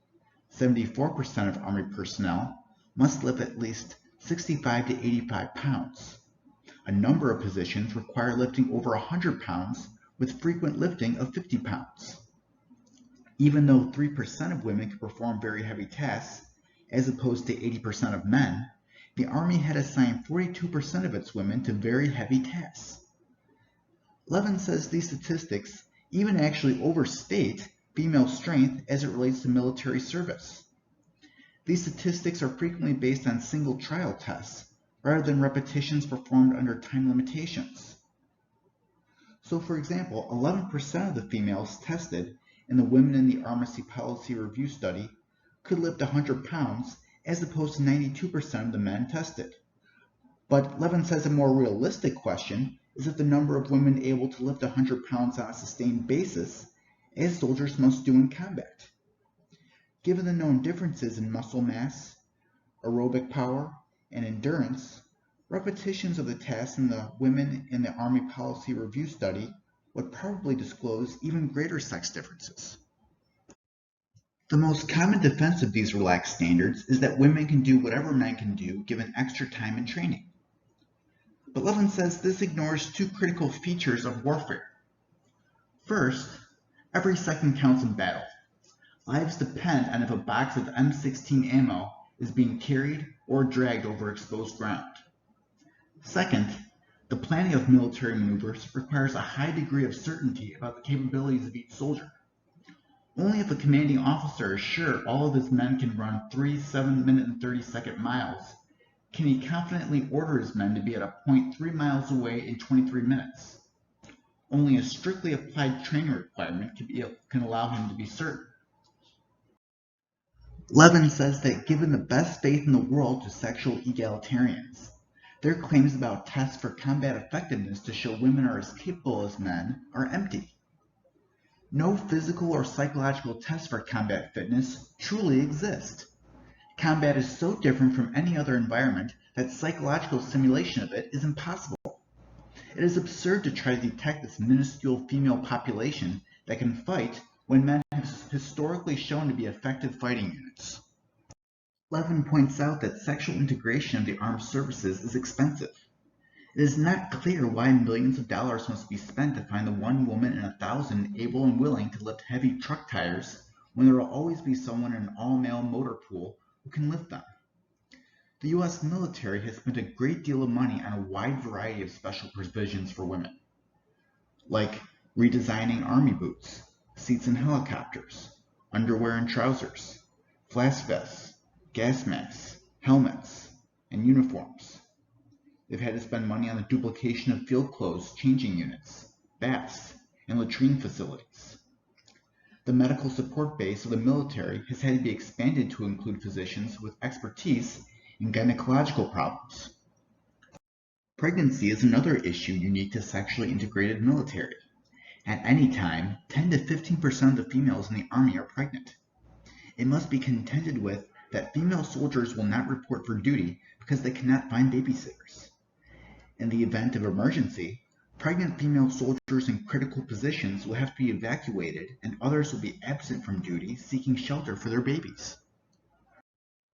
74% of Army personnel must lift at least 65 to 85 pounds. A number of positions require lifting over 100 pounds with frequent lifting of 50 pounds. Even though 3% of women can perform very heavy tasks, as opposed to 80% of men, the Army had assigned 42% of its women to very heavy tasks. Levin says these statistics even actually overstate female strength as it relates to military service. These statistics are frequently based on single trial tests, rather than repetitions performed under time limitations. So for example, 11% of the females tested in the Women in the Army Policy Review study could lift 100 pounds as opposed to 92% of the men tested. But Levin says a more realistic question is if the number of women able to lift 100 pounds on a sustained basis, as soldiers must do in combat. Given the known differences in muscle mass, aerobic power, and endurance, repetitions of the tasks in the Women in the Army Policy Review study would probably disclose even greater sex differences. The most common defense of these relaxed standards is that women can do whatever men can do given extra time and training. But Levin says this ignores two critical features of warfare. First, every second counts in battle. Lives depend on if a box of M16 ammo is being carried or dragged over exposed ground. Second, the planning of military maneuvers requires a high degree of certainty about the capabilities of each soldier. Only if a commanding officer is sure all of his men can run 3 7-minute and 30-second miles can he confidently order his men to be at a point 3 miles away in 23 minutes. Only a strictly applied training requirement can allow him to be certain. Levin says that given the best faith in the world to sexual egalitarians, their claims about tests for combat effectiveness to show women are as capable as men are empty. No physical or psychological tests for combat fitness truly exist. Combat is so different from any other environment that psychological simulation of it is impossible. It is absurd to try to detect this minuscule female population that can fight when men have historically shown to be effective fighting units. Levin points out that sexual integration of the armed services is expensive. It is not clear why millions of dollars must be spent to find the one woman in 1,000 able and willing to lift heavy truck tires when there will always be someone in an all-male motor pool who can lift them. The U.S. military has spent a great deal of money on a wide variety of special provisions for women, like redesigning army boots, seats in helicopters, underwear and trousers, flash vests, gas masks, helmets, and uniforms. They've had to spend money on the duplication of field clothes changing units, baths, and latrine facilities. The medical support base of the military has had to be expanded to include physicians with expertise in gynecological problems. Pregnancy is another issue unique to sexually integrated military. At any time, 10 to 15% of the females in the Army are pregnant. It must be contended with that female soldiers will not report for duty because they cannot find babysitters. In the event of emergency, pregnant female soldiers in critical positions will have to be evacuated and others will be absent from duty seeking shelter for their babies.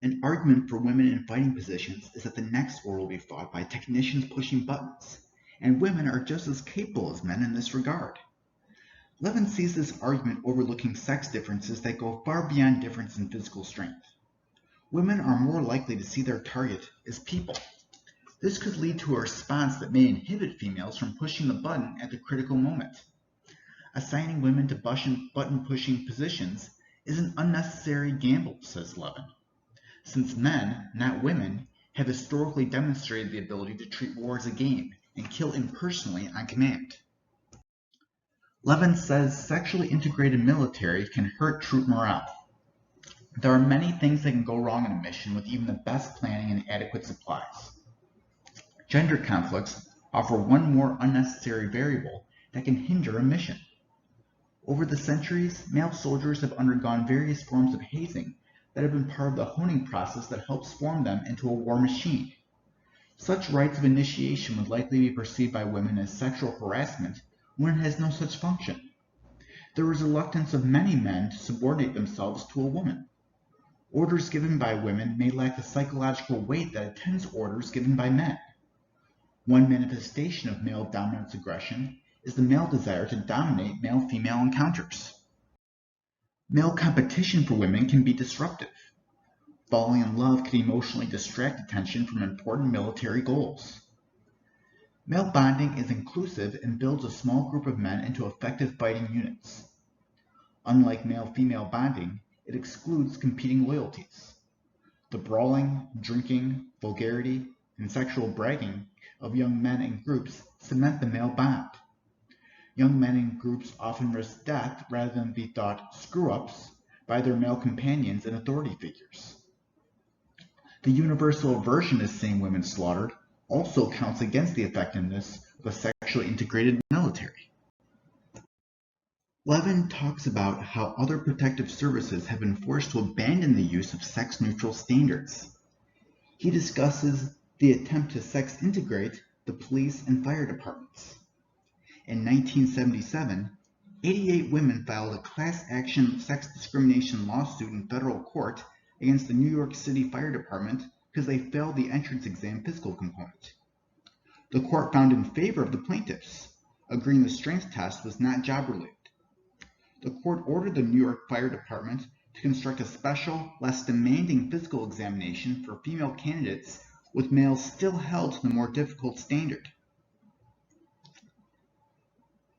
An argument for women in fighting positions is that the next war will be fought by technicians pushing buttons, and women are just as capable as men in this regard. Levin sees this argument overlooking sex differences that go far beyond difference in physical strength. Women are more likely to see their target as people. This could lead to a response that may inhibit females from pushing the button at the critical moment. Assigning women to button-pushing positions is an unnecessary gamble, says Levin, since men, not women, have historically demonstrated the ability to treat war as a game and kill impersonally on command. Levin says sexually integrated military can hurt troop morale. There are many things that can go wrong in a mission with even the best planning and adequate supplies. Gender conflicts offer one more unnecessary variable that can hinder a mission. Over the centuries, male soldiers have undergone various forms of hazing that have been part of the honing process that helps form them into a war machine. Such rites of initiation would likely be perceived by women as sexual harassment when it has no such function. There is reluctance of many men to subordinate themselves to a woman. Orders given by women may lack the psychological weight that attends orders given by men. One manifestation of male dominance aggression is the male desire to dominate male-female encounters. Male competition for women can be disruptive. Falling in love can emotionally distract attention from important military goals. Male bonding is inclusive and builds a small group of men into effective fighting units. Unlike male-female bonding, it excludes competing loyalties. The brawling, drinking, vulgarity, and sexual bragging of young men in groups cement the male bond. Young men in groups often risk death rather than be thought screw-ups by their male companions and authority figures. The universal aversion to seeing women slaughtered also counts against the effectiveness of a sexually integrated military. Levin talks about how other protective services have been forced to abandon the use of sex-neutral standards. He discusses the attempt to sex-integrate the police and fire departments. In 1977, 88 women filed a class action sex discrimination lawsuit in federal court against the New York City Fire Department because they failed the entrance exam physical component. The court found in favor of the plaintiffs, agreeing the strength test was not job-related. The court ordered the New York Fire Department to construct a special, less demanding physical examination for female candidates, with males still held to the more difficult standard.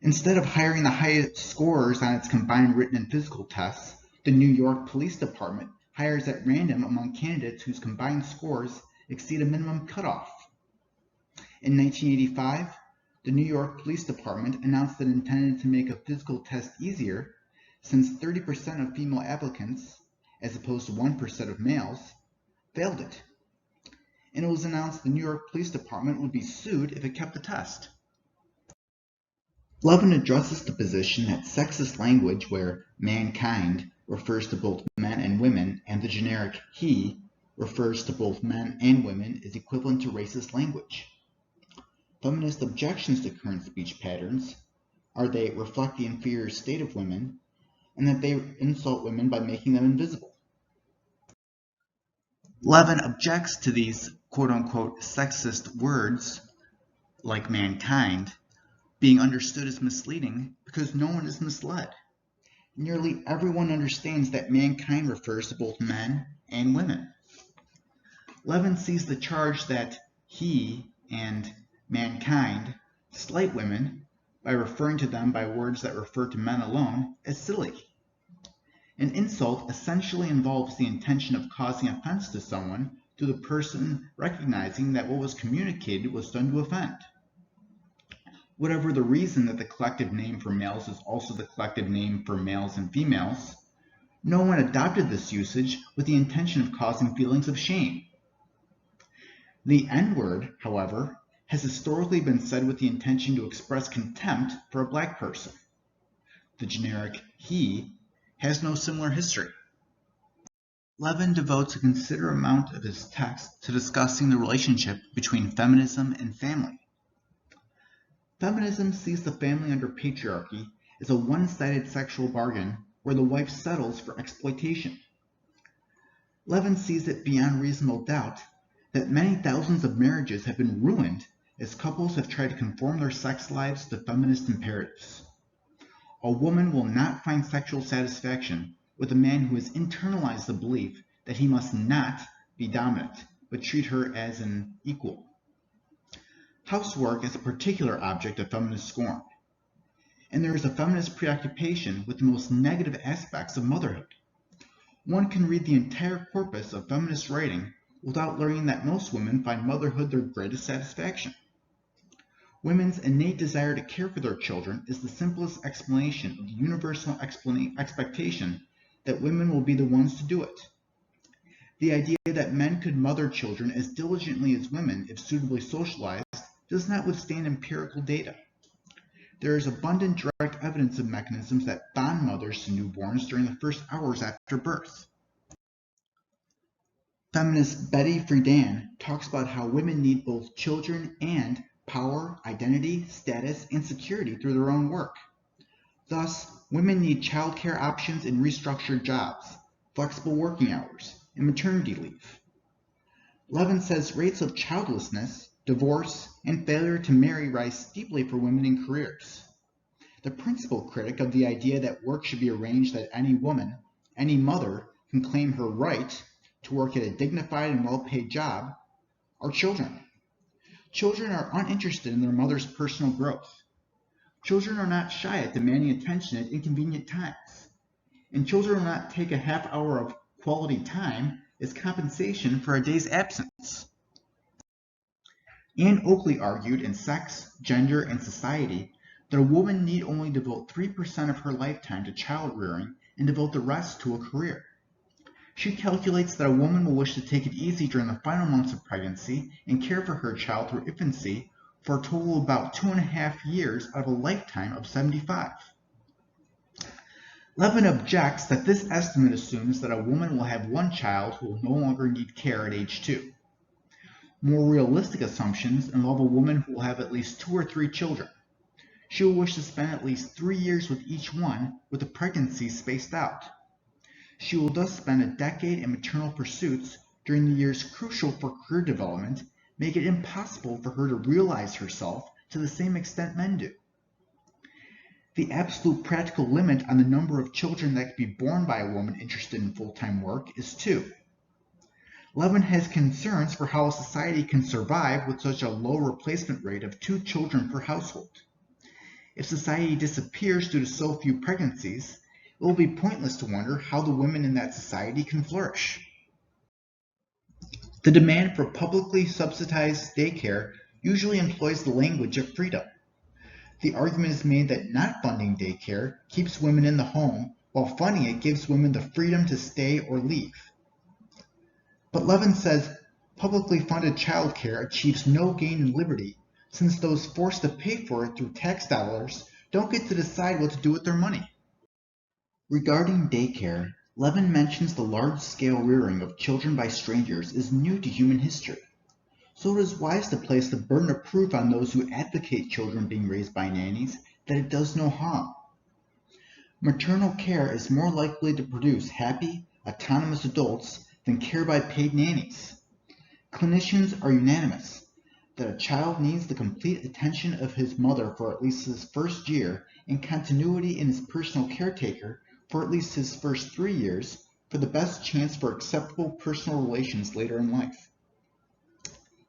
Instead of hiring the highest scorers on its combined written and physical tests, the New York Police Department hires at random among candidates whose combined scores exceed a minimum cutoff. In 1985, the New York Police Department announced that it intended to make a physical test easier, since 30% of female applicants, as opposed to 1% of males, failed it. And it was announced the New York Police Department would be sued if it kept the test. Levin addresses the position that sexist language where mankind refers to both men and women and the generic he refers to both men and women is equivalent to racist language. Feminist objections to current speech patterns are they reflect the inferior state of women and that they insult women by making them invisible. Levin objects to these quote-unquote sexist words like mankind being understood as misleading because no one is misled. Nearly everyone understands that mankind refers to both men and women. Levin sees the charge that he and mankind slight women by referring to them by words that refer to men alone as silly. An insult essentially involves the intention of causing offense to someone through the person recognizing that what was communicated was done to offend. Whatever the reason that the collective name for males is also the collective name for males and females, no one adopted this usage with the intention of causing feelings of shame. The N-word, however, has historically been said with the intention to express contempt for a black person. The generic he has no similar history. Levin devotes a considerable amount of his text to discussing the relationship between feminism and family. Feminism sees the family under patriarchy as a one-sided sexual bargain where the wife settles for exploitation. Levin sees it beyond reasonable doubt that many thousands of marriages have been ruined as couples have tried to conform their sex lives to feminist imperatives. A woman will not find sexual satisfaction with a man who has internalized the belief that he must not be dominant, but treat her as an equal. Housework is a particular object of feminist scorn, and there is a feminist preoccupation with the most negative aspects of motherhood. One can read the entire corpus of feminist writing without learning that most women find motherhood their greatest satisfaction. Women's innate desire to care for their children is the simplest explanation of the universal expectation that women will be the ones to do it. The idea that men could mother children as diligently as women if suitably socialized does not withstand empirical data. There is abundant direct evidence of mechanisms that bond mothers to newborns during the first hours after birth. Feminist Betty Friedan talks about how women need both children and power, identity, status, and security through their own work. Thus, women need childcare options and restructured jobs, flexible working hours, and maternity leave. Levin says rates of childlessness, divorce, and failure to marry rise steeply for women in careers. The principal critic of the idea that work should be arranged that any woman, any mother, can claim her right to work at a dignified and well-paid job are children. Children are uninterested in their mother's personal growth. Children are not shy at demanding attention at inconvenient times. And children will not take a half hour of quality time as compensation for a day's absence. Anne Oakley argued in Sex, Gender, and Society that a woman need only devote 3% of her lifetime to child rearing and devote the rest to a career. She calculates that a woman will wish to take it easy during the final months of pregnancy and care for her child through infancy for a total of about 2.5 years out of a lifetime of 75. Levin objects that this estimate assumes that a woman will have one child who will no longer need care at age 2. More realistic assumptions involve a woman who will have at least 2 or 3 children. She will wish to spend at least 3 years with each one, with the pregnancy spaced out. She will thus spend a decade in maternal pursuits during the years crucial for career development, make it impossible for her to realize herself to the same extent men do. The absolute practical limit on the number of children that can be born by a woman interested in full-time work is 2. Levin has concerns for how a society can survive with such a low replacement rate of 2 children per household. If society disappears due to so few pregnancies, it will be pointless to wonder how the women in that society can flourish. The demand for publicly subsidized daycare usually employs the language of freedom. The argument is made that not funding daycare keeps women in the home, while funding it gives women the freedom to stay or leave. But Levin says publicly funded childcare achieves no gain in liberty, since those forced to pay for it through tax dollars don't get to decide what to do with their money. Regarding daycare, Levin mentions the large-scale rearing of children by strangers is new to human history. So it is wise to place the burden of proof on those who advocate children being raised by nannies that it does no harm. Maternal care is more likely to produce happy, autonomous adults than care by paid nannies. Clinicians are unanimous that a child needs the complete attention of his mother for at least his first year and continuity in his personal caretaker for at least his first 3 years for the best chance for acceptable personal relations later in life.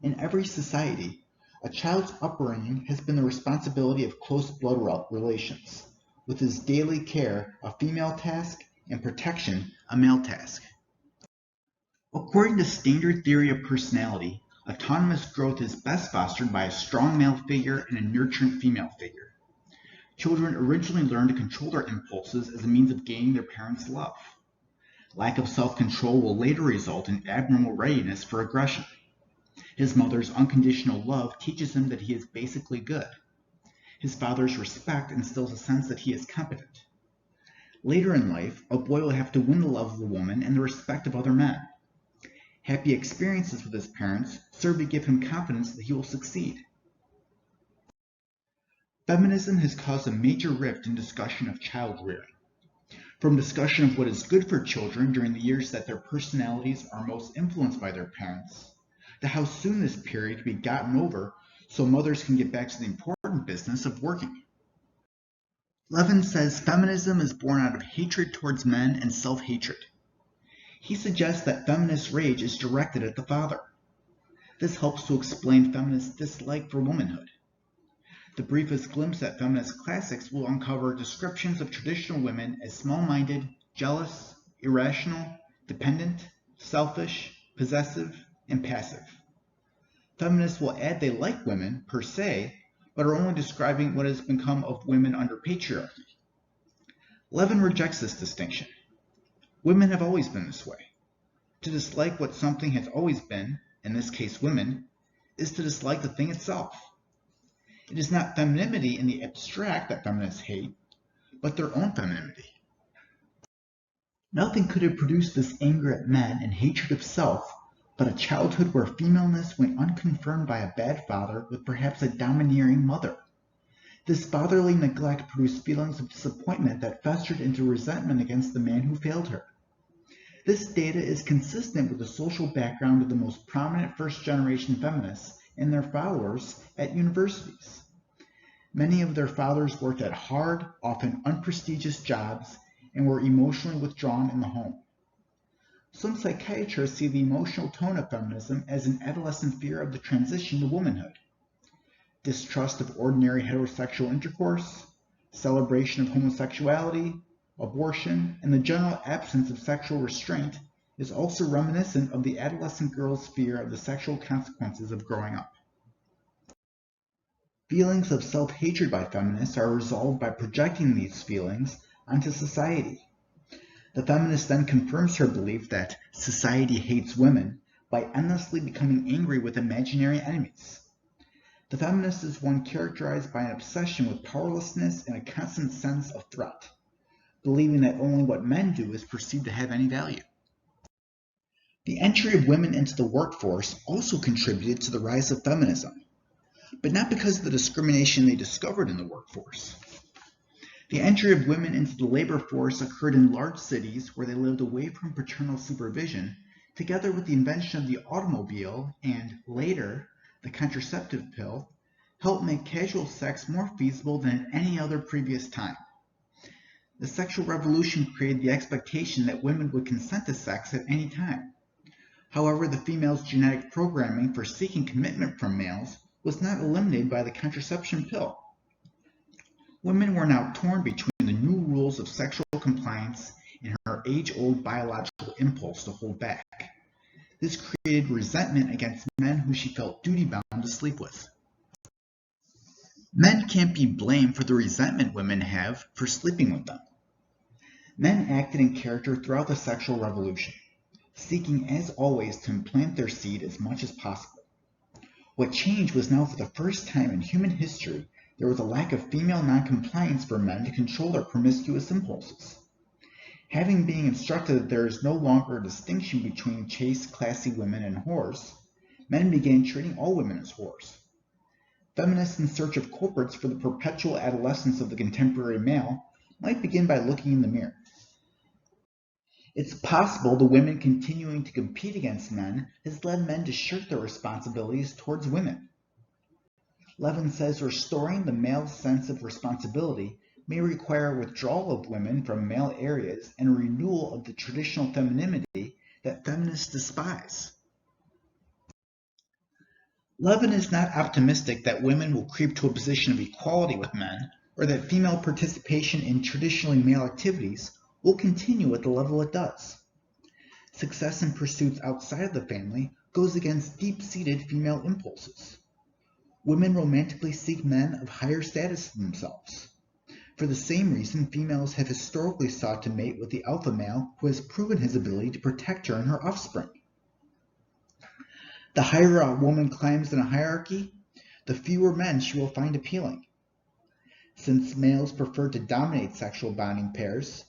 In every society, a child's upbringing has been the responsibility of close blood relations, with his daily care a female task and protection a male task. According to standard theory of personality, autonomous growth is best fostered by a strong male figure and a nurturant female figure. Children originally learn to control their impulses as a means of gaining their parents' love. Lack of self-control will later result in abnormal readiness for aggression. His mother's unconditional love teaches him that he is basically good. His father's respect instills a sense that he is competent. Later in life, a boy will have to win the love of a woman and the respect of other men. Happy experiences with his parents serve to give him confidence that he will succeed. Feminism has caused a major rift in discussion of child rearing. From discussion of what is good for children during the years that their personalities are most influenced by their parents, to how soon this period can be gotten over so mothers can get back to the important business of working. Levin says feminism is born out of hatred towards men and self-hatred. He suggests that feminist rage is directed at the father. This helps to explain feminist dislike for womanhood. The briefest glimpse at feminist classics will uncover descriptions of traditional women as small-minded, jealous, irrational, dependent, selfish, possessive, and passive. Feminists will add they like women, per se, but are only describing what has become of women under patriarchy. Levin rejects this distinction. Women have always been this way. To dislike what something has always been, in this case women, is to dislike the thing itself. It is not femininity in the abstract that feminists hate, but their own femininity. Nothing could have produced this anger at men and hatred of self but a childhood where femaleness went unconfirmed by a bad father with perhaps a domineering mother. This fatherly neglect produced feelings of disappointment that festered into resentment against the man who failed her. This data is consistent with the social background of the most prominent first-generation feminists and their followers at universities. Many of their fathers worked at hard, often unprestigious jobs and were emotionally withdrawn in the home. Some psychiatrists see the emotional tone of feminism as an adolescent fear of the transition to womanhood. Distrust of ordinary heterosexual intercourse, celebration of homosexuality, abortion, and the general absence of sexual restraint is also reminiscent of the adolescent girl's fear of the sexual consequences of growing up. Feelings of self-hatred by feminists are resolved by projecting these feelings onto society. The feminist then confirms her belief that society hates women by endlessly becoming angry with imaginary enemies. The feminist is one characterized by an obsession with powerlessness and a constant sense of threat, believing that only what men do is perceived to have any value. The entry of women into the workforce also contributed to the rise of feminism, but not because of the discrimination they discovered in the workforce. The entry of women into the labor force occurred in large cities where they lived away from paternal supervision, together with the invention of the automobile and, later, the contraceptive pill, helped make casual sex more feasible than at any other previous time. The sexual revolution created the expectation that women would consent to sex at any time. However, the female's genetic programming for seeking commitment from males was not eliminated by the contraception pill. Women were now torn between the new rules of sexual compliance and her age-old biological impulse to hold back. This created resentment against men who she felt duty-bound to sleep with. Men can't be blamed for the resentment women have for sleeping with them. Men acted in character throughout the sexual revolution, seeking as always to implant their seed as much as possible. What changed was now for the first time in human history there was a lack of female noncompliance for men to control their promiscuous impulses. Having been instructed that there is no longer a distinction between chaste, classy women and whores, men began treating all women as whores. Feminists in search of culprits for the perpetual adolescence of the contemporary male might begin by looking in the mirror. It's possible the women continuing to compete against men has led men to shirk their responsibilities towards women. Levin says restoring the male sense of responsibility may require withdrawal of women from male areas and a renewal of the traditional femininity that feminists despise. Levin is not optimistic that women will creep to a position of equality with men, or that female participation in traditionally male activities will continue at the level it does. Success in pursuits outside of the family goes against deep-seated female impulses. Women romantically seek men of higher status than themselves. For the same reason, females have historically sought to mate with the alpha male who has proven his ability to protect her and her offspring. The higher a woman climbs in a hierarchy, the fewer men she will find appealing. Since males prefer to dominate sexual bonding pairs,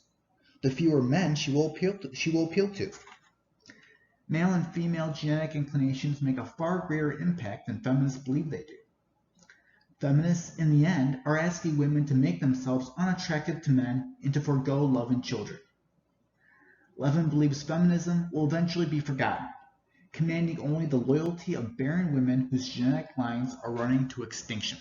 the fewer men she will appeal to. Male and female genetic inclinations make a far greater impact than feminists believe they do. Feminists, in the end, are asking women to make themselves unattractive to men and to forego love and children. Levin believes feminism will eventually be forgotten, commanding only the loyalty of barren women whose genetic lines are running to extinction.